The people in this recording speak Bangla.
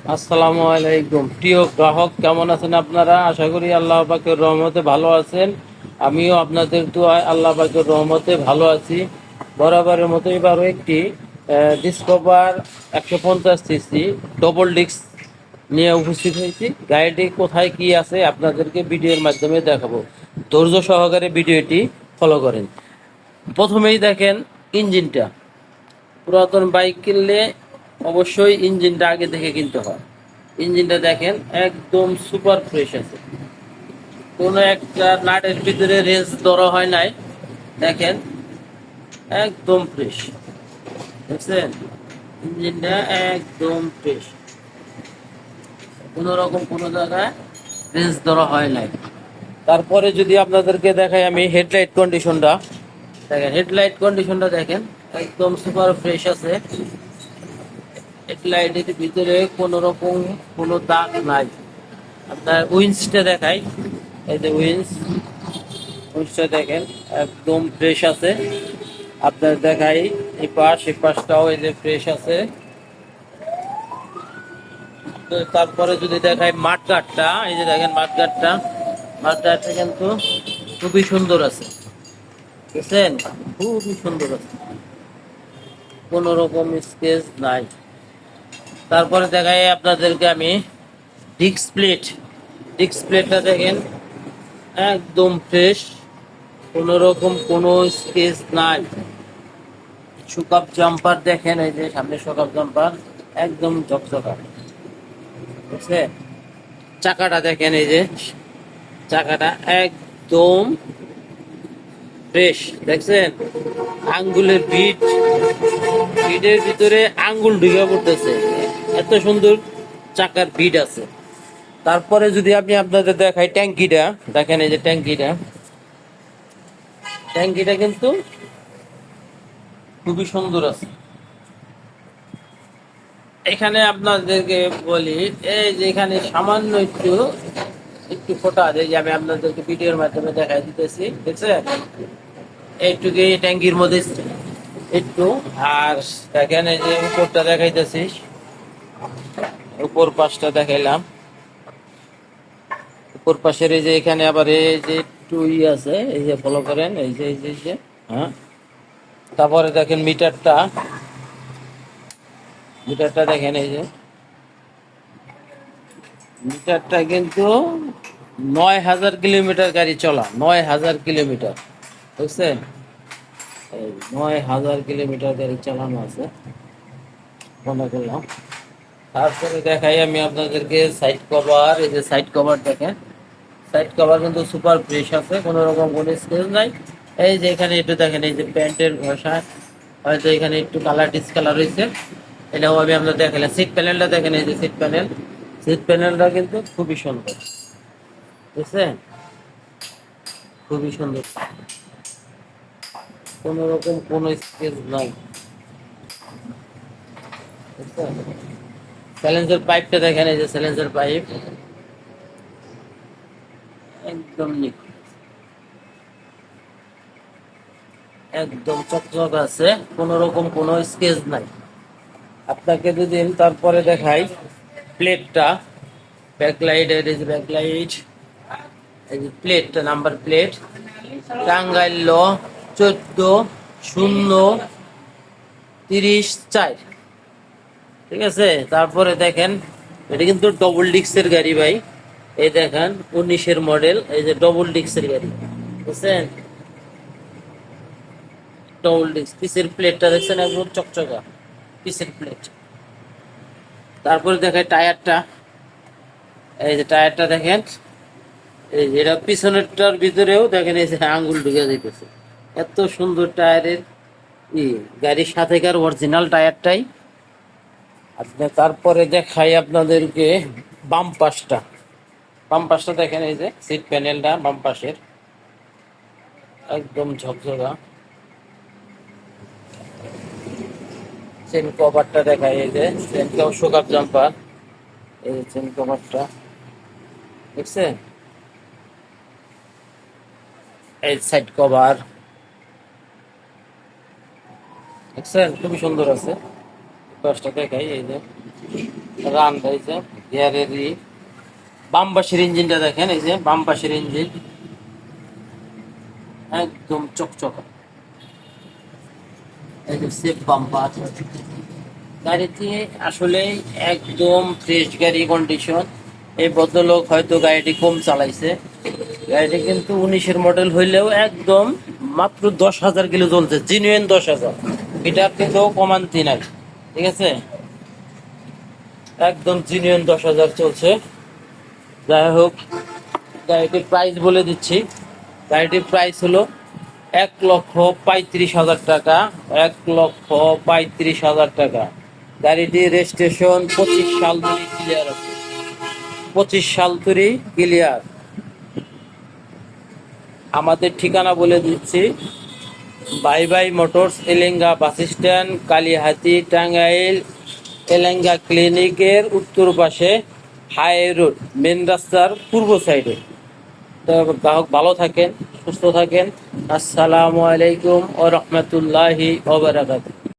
আসসালামু আলাইকুম প্রিয় গ্রাহক, কেমন আছেন আপনারা? আশা করি আল্লাহ পাকের রহমতে ভালো আছেন। আমিও আপনাদের দোয়ায় আল্লাহ পাকের রহমতে ভালো আছি। বরাবরের মতো এবারও একটি ডিসকভার 150 সিসি ডবল ডিস্ক নিয়ে উপস্থিত হয়েছি। গাড়িটি কোথায় কি আছে আপনাদেরকে ভিডিওর মাধ্যমে দেখাবো। ধৈর্য সহকারে ভিডিওটি ফলো করেন। প্রথমেই দেখেন ইঞ্জিনটা। পুরাতন বাইক কিনলে অবশ্যই ইঞ্জিনটা আগে দেখে কিনতে হয়। ইঞ্জিনটা দেখেন একদম সুপার ফ্রেশ আছে, কোনো একটা নাটের ভিতরে রেঞ্জ ধরা হয় নাই। দেখেন একদম ফ্রেশ, দেখছেন? ইঞ্জিনটা একদম ফ্রেশ, কোনো রকম কোনো জায়গায় রেঞ্জ ধরা হয় নাই। তারপরে যদি আপনাদেরকে দেখাই আমি হেডলাইট কন্ডিশনটা, দেখেন হেডলাইট কন্ডিশনটা দেখেন একদম সুপার ফ্রেশ আছে। হেডলাইটের ভিতরে কোনো রকম কোনো দাগ নাই। আপনার উইন্সটা দেখাই, এই যে উইন্সটা দেখেন একদম ফ্রেশ আছে। আপনার দেখাই এই পাশটাও এই যে ফ্রেশ আছে। তো তারপরে যদি দেখাই মাঠগাটটা, এই যে দেখেন মাঠগাটটা কিন্তু খুবই সুন্দর আছে, বুঝছেন? খুবই সুন্দর আছে, কোনো রকম স্কেচ নাই। তারপরে দেখাই আপনাদেরকে আমি ডিস্ক প্লেটটা দেখেন একদম ফ্রেশ, কোনো রকম কোনো স্কেচ নাই। শোকআপ জাম্পার দেখেন, এই যে সামনে শোকআপ জাম্পার একদম ঝকঝকা, বুঝছে? চাকাটা দেখেন, এই যে চাকাটা একদম ফ্রেশ, দেখছেন? আঙ্গুলের বিটের ভিতরে আঙ্গুল ঢুকে পড়তেছে, এত সুন্দর চাকার বিট আছে। তারপরে যদি আমি আপনাদের দেখাই ট্যাঙ্কিটা, দেখেন এই যে ট্যাঙ্কিটা কিন্তু খুবই সুন্দর আছে। এখানে আপনাদেরকে বলি, এই যে এখানে সামান্য একটু একটু ফোটা আছে, যে আমি আপনাদেরকে ভিডিওর মাধ্যমে দেখাই দিতেছি, দেখছেন? এইটুকু ট্যাঙ্কির মধ্যে একটু। আর দেখেন এই যে উপরটা দেখাইতেছি, উপর পাশটা দেখাইলাম। উপর পাশের এই যে এখানে আবার এই যে একটু আছে, এই যে ফলো করেন, এই যে হ্যাঁ। তারপরে দেখেন মিটারটা দেখেন, এই যে মিটারটা কিন্তু 9,000 কিলোমিটার গাড়ি চলা, 9,000 কিলোমিটার, বুঝছেন? এই 9,000 কিলোমিটার গাড়ি চালানো আছে, মনে করলাম। তারপরে দেখাই আমি আপনাদেরকে সাইড কভার, এই যে সাইড কভার দেখেন, সাইড কভার কিন্তু সুপার ফ্রেশ আছে, কোনো রকম কোনো স্কেচ নাই। এই যে এখানে একটু দেখেন, এই যে প্যান্টের ঘষা হয়তো এখানে একটু কালার ডিসকালার হয়েছে, এটাও আমি আপনার দেখালাম। সিট প্যানেলটা দেখেন, এই যে সিট প্যানেলটা কিন্তু খুবই সুন্দর, বুঝছেন? খুবই সুন্দর, কোনো রকম কোনো স্কেচ নাই, বুঝছেন? স্যালেন্সার পাইপটা দেখেন, এই যে স্যালেন্সার পাইপ একদম একদম চকচক আছে, কোনো রকম কোনো স্কেচ নাই। আপনাকে দুদিন তারপরে দেখাই প্লেটটা, ব্যাকলাইটের এই যে ব্যাকলাইট, এই যে প্লেটটা, নাম্বার প্লেট টাঙ্গাইল 14-0-34, ঠিক আছে? তারপরে দেখেন এটা কিন্তু ডবল ডিস্কের গাড়ি ভাই, এই দেখেন 19-এর মডেল, এই যে ডবল ডিস্কের গাড়ি, বুঝছেন? ডবল ডিস্ক, পিসের প্লেটটা দেখছেন একদম চকচকা পিসের প্লেট। তারপরে দেখেন টায়ারটা, এই যে টায়ারটা দেখেন, এই যে এটা পিছনেরটার ভিতরেও দেখেন এই যে আঙ্গুল ঢুকে যাইতেছে, এত সুন্দর টায়ারের ই, গাড়ির সাথেকার অরিজিনাল টায়ারটাই। আপনি তারপরে দেখাই আপনাদেরকে বাম পাশটা দেখেন, এই যে সিট প্যানেলটা বাম পাশের একদম ঝকঝকা। চেন কভারটা দেখাই, এই যে চেন শোকাপ জাম্পার, এই যে চেন কভারটা, দেখছেন? এই সাইড কভার দেখছেন, খুবই সুন্দর আছে। পাশটা দেখাই, এই যে রান রয়েছে গিয়ারের বাম পাশের ইঞ্জিনটা দেখেন, এই যে বাম পাশের ইঞ্জিন একদম চকচকা। এই যে সেফ বাম্পার গাড়িটি আসলে একদম ফ্রেশ গাড়ি কন্ডিশন। এই ভদ্রলোক হয়তো গাড়িটি কম চালাইছে, গাড়িটি কিন্তু 19-এর মডেল হইলেও একদম মাত্র 10,000 কিলো চলছে, জিনুইন 10,000, এটার কিন্তু কমান্তি নাই, ঠিক আছে, একদম জিনুইন 10,000 চলছে। যাই হোক, গাড়িটির প্রাইস বলে দিচ্ছি। গাড়িটির প্রাইস হলো 1,35,000 টাকা, 1,35,000 টাকা। গাড়িটি রেজিস্ট্রেশন 25 সাল ধরে ক্লিয়ার আছে, 25 সাল ধরে ক্লিয়ার। আমাদের ঠিকানা বলে দিচ্ছি, bye bye motors, Elenga bus stand, Kalihati, Tangail. Elenga ক্লিনিকের উত্তর পাশে, হাই রোড, মেন রাস্তার পূর্ব সাইডে। তো গ্রাহক ভালো থাকেন, সুস্থ থাকেন। আসসালামু আলাইকুম ওয়া রাহমাতুল্লাহি ওয়া বারাকাতুহু।